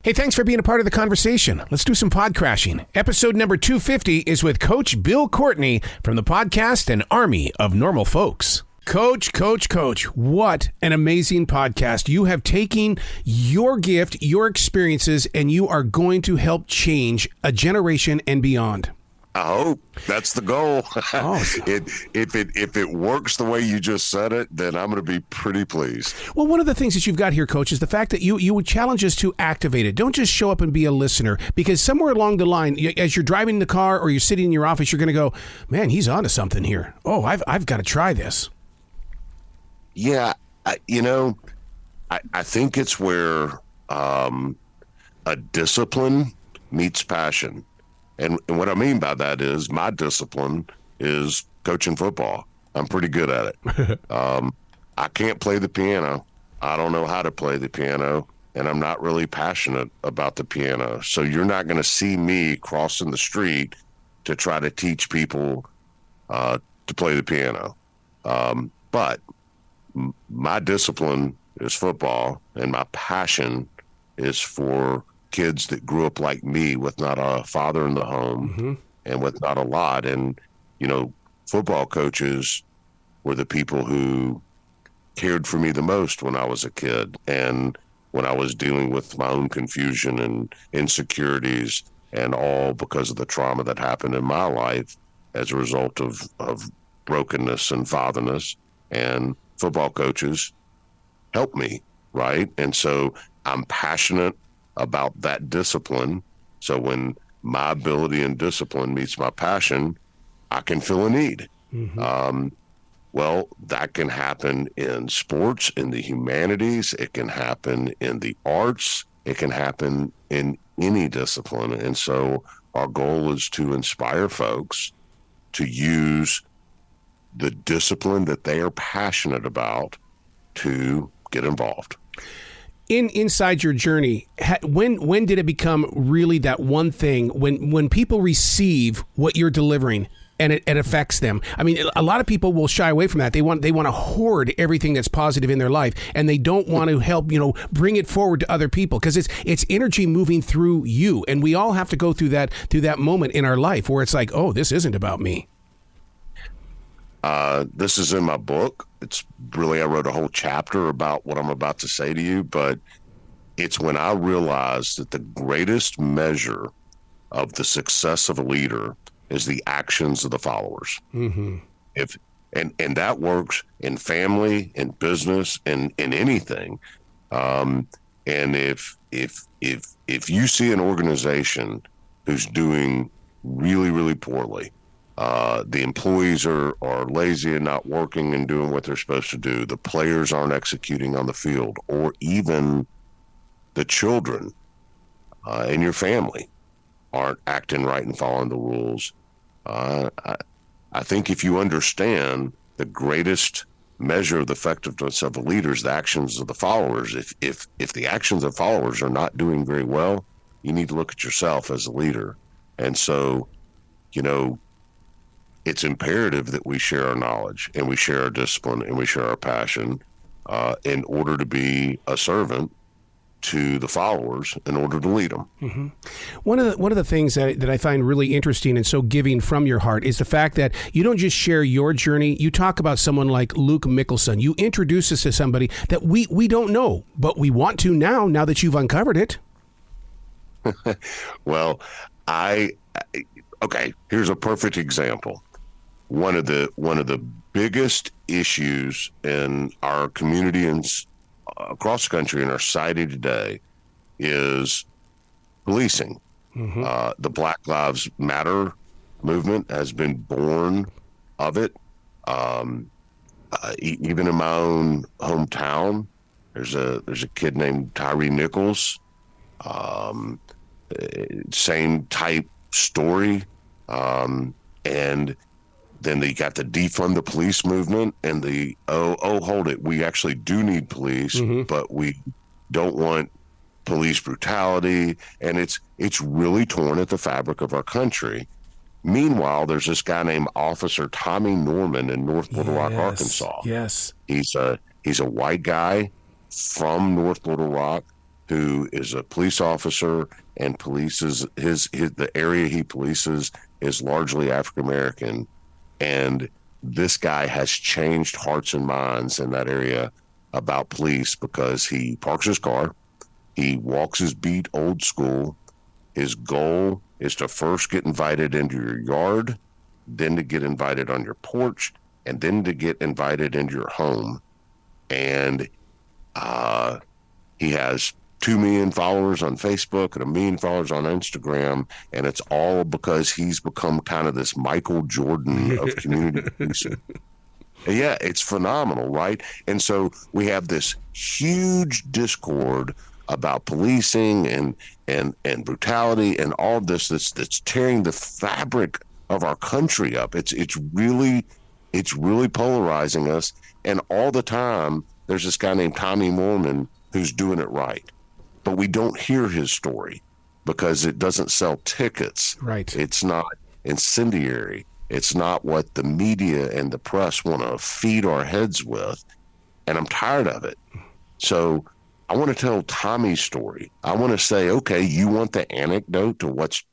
Hey, thanks for being a part of the conversation. Let's do some pod crashing. Episode number 250 is with Coach Bill Courtney from the podcast An Army of Normal Folks. Coach, what an amazing podcast. You have taken your gift, your experiences, and you are going to help change a generation and beyond. I hope that's the goal. Awesome. If it works the way you just said it, then I'm going to be pretty pleased. Well, one of the things that you've got here, Coach, is the fact that you would challenge us to activate it. Don't just show up and be a listener, because somewhere along the line, as you're driving the car or you're sitting in your office, you're going to go, man, he's onto something here. Oh, I've got to try this. Yeah, I think it's where a discipline meets passion. And what I mean by that is my discipline is coaching football. I'm pretty good at it. I can't play the piano. I don't know how to play the piano, and I'm not really passionate about the piano. So you're not going to see me crossing the street to try to teach people to play the piano. But my discipline is football, and my passion is for kids that grew up like me with not a father in the home and with not a lot. And, football coaches were the people who cared for me the most when I was a kid and when I was dealing with my own confusion and insecurities, and all because of the trauma that happened in my life as a result of brokenness and fatherness. And football coaches helped me, right? And so I'm passionate about that discipline. So when my ability and discipline meets my passion, I can fill a need. Well, that can happen in sports, in the humanities. It can happen in the arts. It can happen in any discipline. And so our goal is to inspire folks to use the discipline that they are passionate about to get involved. Inside your journey, when did it become really that one thing when people receive what you're delivering and it affects them? I mean, a lot of people will shy away from that. They want to hoard everything that's positive in their life, and they don't want to help, bring it forward to other people, because it's energy moving through you, and we all have to go through that moment in our life where it's like, oh, this isn't about me. This is in my book. I wrote a whole chapter about what I'm about to say to you, but it's when I realized that the greatest measure of the success of a leader is the actions of the followers. And that works in family, in business, in anything. And if you see an organization who's doing really, really poorly, the employees are lazy and not working and doing what they're supposed to do, the players aren't executing on the field, or even the children in your family aren't acting right and following the rules. I think if you understand the greatest measure of the effectiveness of the leaders, the actions of the followers, if the actions of followers are not doing very well, you need to look at yourself as a leader. And so, it's imperative that we share our knowledge and we share our discipline and we share our passion in order to be a servant to the followers, in order to lead them. One of the things that I find really interesting and so giving from your heart is the fact that you don't just share your journey. You talk about someone like Luke Mickelson. You introduce us to somebody that we don't know, but we want to now that you've uncovered it. Well, okay, here's a perfect example. One of the biggest issues in our community and across the country in our society today is policing. The Black Lives Matter movement has been born of it. Even in my own hometown, there's a kid named Tyree Nichols. Same type story. And then they got the defund the police movement and the, hold it, we actually do need police, but we don't want police brutality. And it's really torn at the fabric of our country. Meanwhile, there's this guy named Officer Tommy Norman in North Little Rock, Arkansas. Yes. He's a white guy from North Little Rock who is a police officer and polices the area he polices is largely African American, and this guy has changed hearts and minds in that area about police because he parks his car, he walks his beat old school. His goal is to first get invited into your yard, then to get invited on your porch, and then to get invited into your home. And he has 2 million followers on Facebook and 1 million followers on Instagram, and it's all because he's become kind of this Michael Jordan of community policing. Yeah, it's phenomenal, right? And so we have this huge discord about policing and brutality and all of this that's tearing the fabric of our country up. It's really polarizing us, and all the time there's this guy named Tommy Mormon who's doing it right. But we don't hear his story because it doesn't sell tickets. Right. It's not incendiary. It's not what the media and the press want to feed our heads with. And I'm tired of it. So I want to tell Tommy's story. I want to say, okay, you want the anecdote to what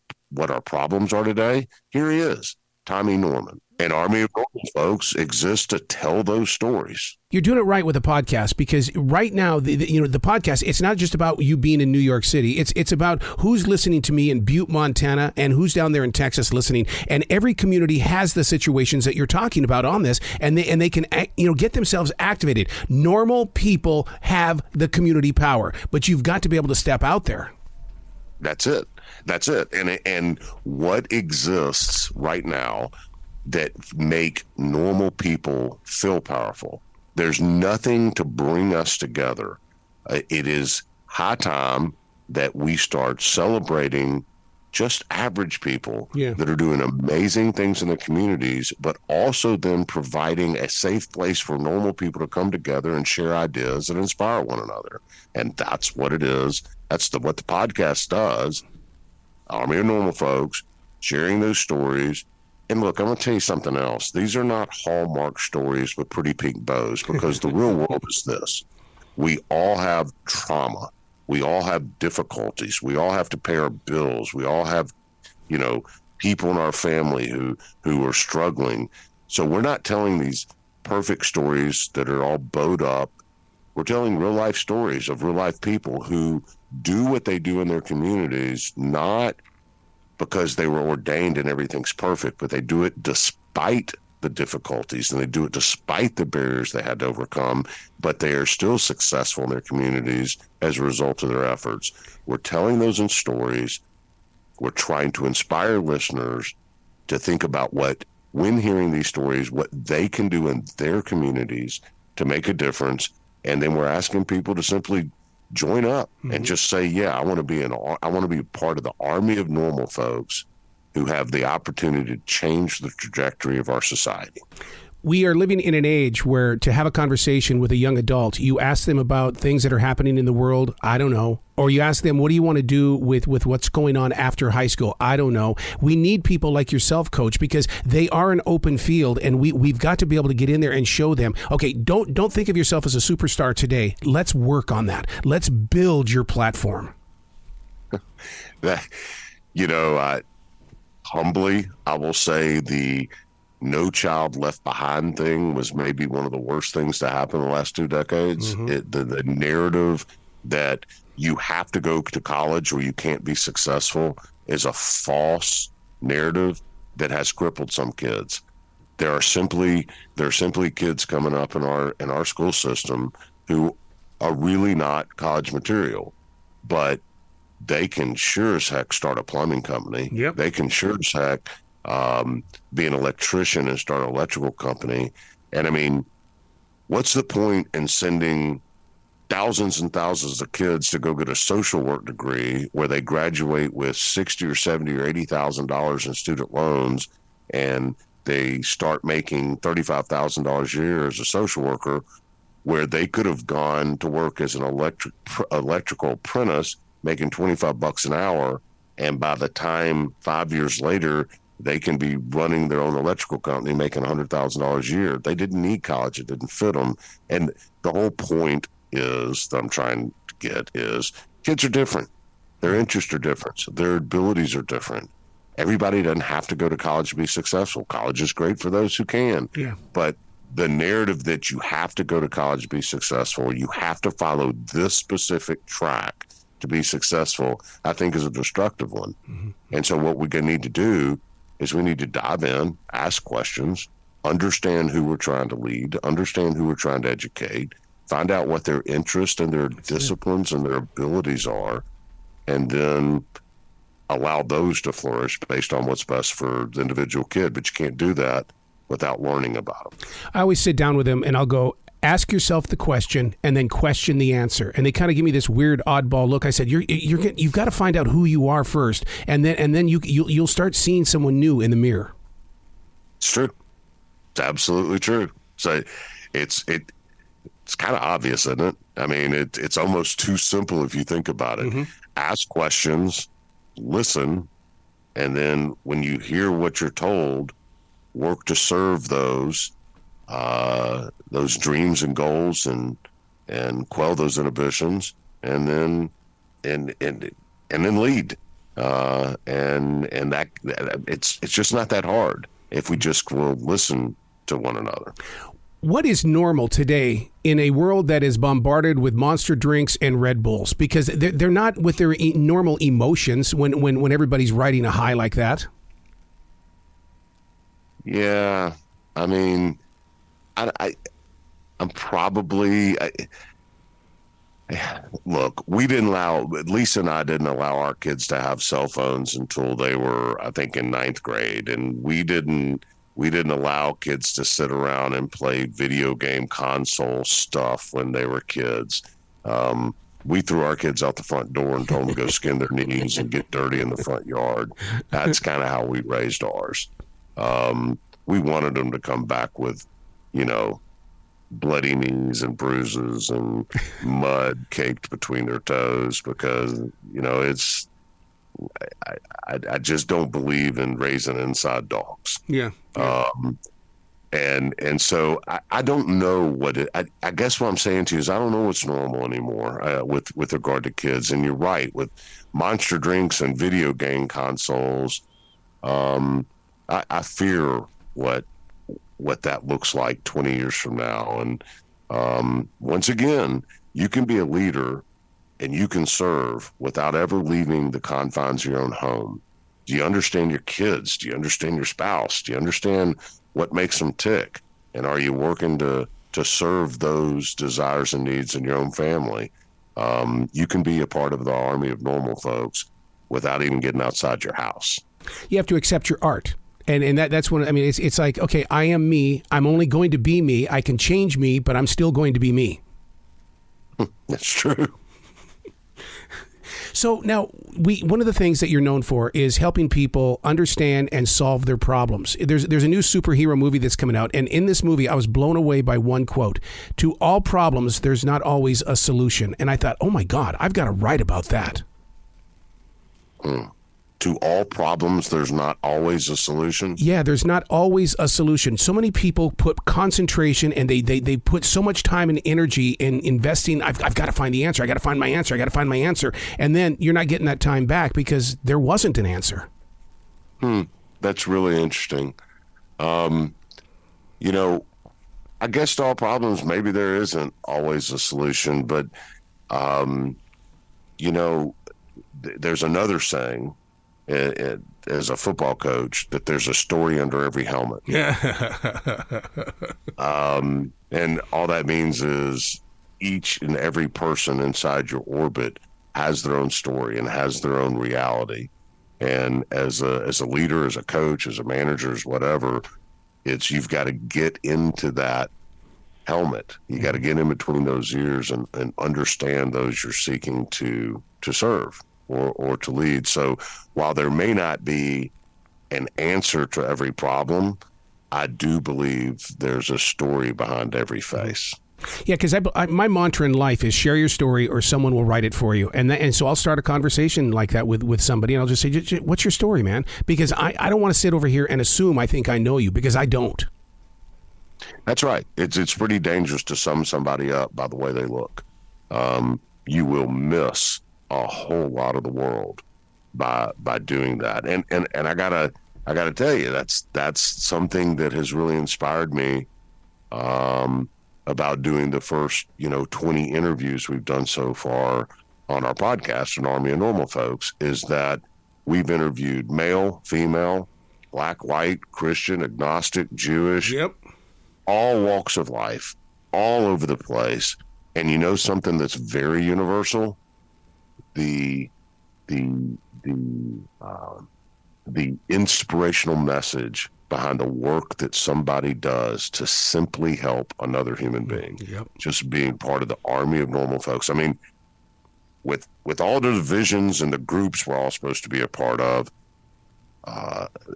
our problems are today? Here he is, Tommy Norman. An army of normal folks exists to tell those stories. You're doing it right with the podcast, because right now, the podcast, it's not just about you being in New York City. It's about who's listening to me in Butte, Montana, and who's down there in Texas listening. And every community has the situations that you're talking about on this, and they can get themselves activated. Normal people have the community power, but you've got to be able to step out there. That's it. And what exists right now that make normal people feel powerful? There's nothing to bring us together. It is high time that we start celebrating just average people that are doing amazing things in the communities, but also then providing a safe place for normal people to come together and share ideas and inspire one another. And that's what it is. That's what the podcast does. Army of Normal Folks, sharing those stories. And look, I'm going to tell you something else. These are not Hallmark stories with pretty pink bows, because the real world is this. We all have trauma. We all have difficulties. We all have to pay our bills. We all have, people in our family who are struggling. So we're not telling these perfect stories that are all bowed up. We're telling real life stories of real life people who do what they do in their communities, not because they were ordained and everything's perfect, but they do it despite the difficulties, and they do it despite the barriers they had to overcome, but they are still successful in their communities as a result of their efforts. We're telling those in stories. We're trying to inspire listeners to think about when hearing these stories, what they can do in their communities to make a difference. And then we're asking people to simply join up and just say, yeah, I want to be a part of the army of normal folks who have the opportunity to change the trajectory of our society. We are living in an age where to have a conversation with a young adult, you ask them about things that are happening in the world, I don't know. Or you ask them, what do you want to do with what's going on after high school? I don't know. We need people like yourself, Coach, because they are an open field, and we've got to be able to get in there and show them, okay, don't think of yourself as a superstar today. Let's work on that. Let's build your platform. Humbly, I will say the No Child Left Behind thing was maybe one of the worst things to happen in the last 2 decades. The narrative that you have to go to college or you can't be successful is a false narrative that has crippled some kids. There are simply kids coming up in our school system who are really not college material, but they can sure as heck start a plumbing company. Yep. They can sure as heck be an electrician and start an electrical company. And I mean, what's the point in sending thousands and thousands of kids to go get a social work degree where they graduate with $60,000 or $70,000 or $80,000 in student loans, and they start making $35,000 a year as a social worker, where they could have gone to work as an electrical apprentice making $25 an hour, and by the time 5 years later they can be running their own electrical company making $100,000 a year. They didn't need college. It didn't fit them. And the whole point is that I'm trying to get is Kids are different. Their interests are different. So their abilities are different. Everybody doesn't have to go to college to be successful. College is great for those who can. Yeah. But the narrative that you have to go to college to be successful, you have to follow this specific track to be successful, I think is a destructive one. Mm-hmm. And so what we're going to need to do is we need to dive in, ask questions, understand who we're trying to lead, understand who we're trying to educate, find out what their interests and their disciplines and their abilities are, and then allow those to flourish based on what's best for the individual kid. But you can't do that without learning about them. I always sit down with them and I'll go, ask yourself the question and then question the answer. And they kind of give me this weird oddball look. I said, you've got to find out who you are first, and then you'll start seeing someone new in the mirror. It's true. It's absolutely true. So it's kind of obvious, isn't it? I mean, it's almost too simple if you think about it. Mm-hmm. Ask questions, listen, and then when you hear what you're told, work to serve those dreams and goals and quell those inhibitions, and then lead. And that it's just not that hard if we just will listen to one another. What is normal today in a world that is bombarded with Monster drinks and Red Bulls? Because they're not with their normal emotions when everybody's riding a high like that. Yeah, I mean, I'm probably. Look, we didn't allow, Lisa and I didn't allow our kids to have cell phones until they were, I think, in 9th grade, and we didn't allow kids to sit around and play video game console stuff when they were kids. We threw our kids out the front door and told them to go skin their knees and get dirty in the front yard. That's kind of how we raised ours. We wanted them to come back with, bloody knees and bruises and mud caked between their toes because, it's, I just don't believe in raising inside dogs. Yeah. And so I don't know what I guess what I'm saying to you is I don't know what's normal anymore with regard to kids. And you're right, with Monster drinks and video game consoles. I fear what that looks like 20 years from now. And once again, you can be a leader and you can serve without ever leaving the confines of your own home. Do you understand your kids? Do you understand your spouse? Do you understand what makes them tick? And are you working to serve those desires and needs in your own family? You can be a part of the army of normal folks without even getting outside your house. You have to accept your art. And that's when, I mean, it's like, okay, I am me. I'm only going to be me. I can change me, but I'm still going to be me. That's true. So now, one of the things that you're known for is helping people understand and solve their problems. There's a new superhero movie that's coming out, and in this movie, I was blown away by one quote: "To all problems, there's not always a solution." And I thought, oh my God, I've got to write about that. To all problems, there's not always a solution? Yeah, there's not always a solution. So many people put concentration and they put so much time and energy in investing. I've got to find the answer. I got to find my answer. I got to find my answer. And then you're not getting that time back because there wasn't an answer. That's really interesting. I guess to all problems, maybe there isn't always a solution, but, there's another saying, as a football coach, that there's a story under every helmet. Yeah. And all that means is each and every person inside your orbit has their own story and has their own reality. And as a leader, as a coach, as a manager, as whatever, you've got to get into that helmet. You got to get in between those ears and understand those you're seeking to serve or to lead. So while there may not be an answer to every problem, I do believe there's a story behind every face. Yeah, because my mantra in life is share your story or someone will write it for you. And so I'll start a conversation like that with somebody, and I'll just say, what's your story, man? Because I don't want to sit over here and assume I think I know you, because I don't. That's right. It's pretty dangerous to sum somebody up by the way they look. You will miss a whole lot of the world by doing that. And I gotta tell you, that's something that has really inspired me about doing the first 20 interviews we've done so far on our podcast, An Army of Normal Folks, is that we've interviewed male, female, black, white, Christian, agnostic, Jewish, all walks of life, all over the place. And you know something that's very universal? The inspirational message behind the work that somebody does to simply help another human being. Just being part of the army of normal folks. I mean, with all the divisions and the groups we're all supposed to be a part of,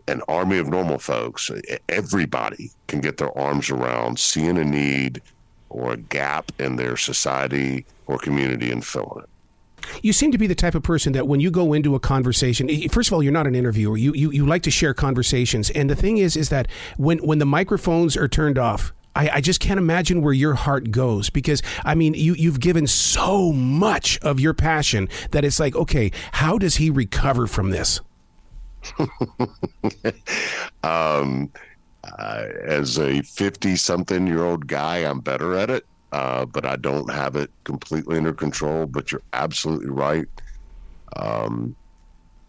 an army of normal folks, everybody can get their arms around seeing a need or a gap in their society or community and filling it. You seem to be the type of person that when you go into a conversation, first of all, you're not an interviewer. You like to share conversations. And the thing is that when the microphones are turned off, I just can't imagine where your heart goes, because, I mean, you've given so much of your passion that it's like, okay, how does he recover from this? As a 50-something-year-old guy, I'm better at it. But I don't have it completely under control. But you're absolutely right.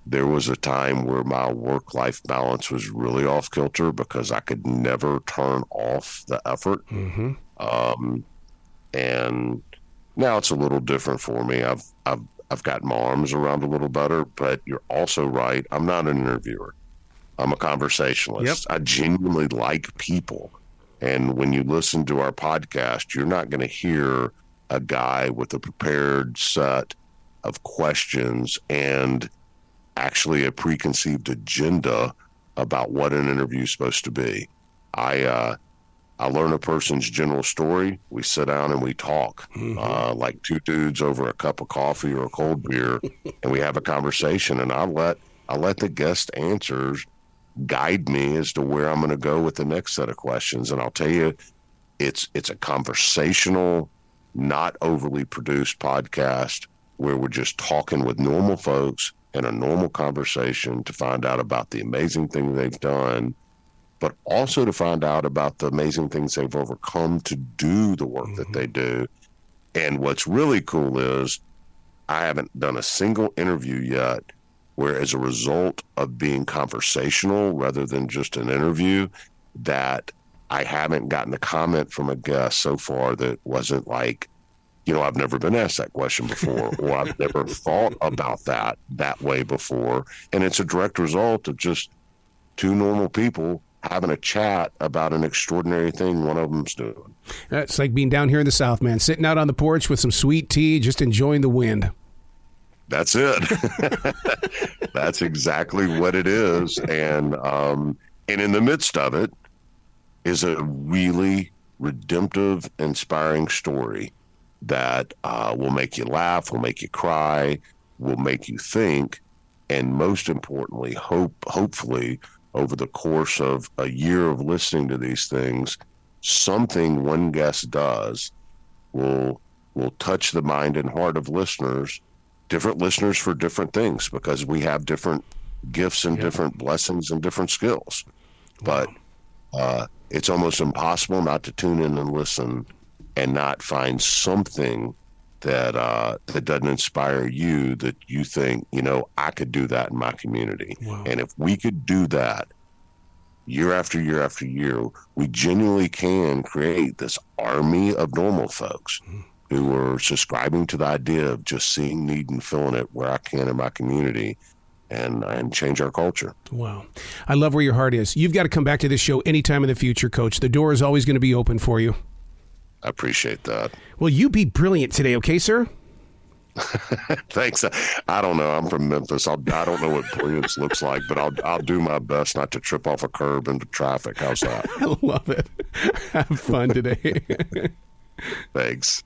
There was a time where my work-life balance was really off kilter because I could never turn off the effort. And now it's a little different for me. I've got my arms around a little better. But you're also right. I'm not an interviewer. I'm a conversationalist. I genuinely like people. And when you listen to our podcast, you're not going to hear a guy with a prepared set of questions and actually a preconceived agenda about what an interview is supposed to be. I learn a person's general story. We sit down and we talk like two dudes over a cup of coffee or a cold beer, and we have a conversation. And I let the guest answers guide me as to where I'm going to go with the next set of questions. And I'll tell you, it's a conversational, not overly produced podcast where we're just talking with normal folks in a normal conversation to find out about the amazing thing they've done, but also to find out about the amazing things they've overcome to do the work that they do. And what's really cool is I haven't done a single interview yet where, as a result of being conversational rather than just an interview, that I haven't gotten a comment from a guest so far that wasn't like, I've never been asked that question before, or I've never thought about that way before. And it's a direct result of just two normal people having a chat about an extraordinary thing one of them's doing. It's like being down here in the South, man, sitting out on the porch with some sweet tea, just enjoying the wind. That's it. That's exactly what it is. And in the midst of it is a really redemptive, inspiring story that will make you laugh, will make you cry, will make you think, and most importantly, hopefully, over the course of a year of listening to these things, something one guest does will touch the mind and heart of listeners, different listeners for different things, because we have different gifts and different blessings and different skills. But it's almost impossible not to tune in and listen and not find something that doesn't inspire you, that you think, I could do that in my community. Wow. And if we could do that year after year after year, we genuinely can create this army of normal folks who are subscribing to the idea of just seeing need and filling it where I can in my community, and change our culture. Wow. I love where your heart is. You've got to come back to this show anytime in the future, Coach. The door is always going to be open for you. I appreciate that. Well, you be brilliant today, okay, sir? Thanks. I don't know. I'm from Memphis. I don't know what brilliance looks like, but I'll do my best not to trip off a curb into traffic. How's that? I love it. Have fun today. Thanks.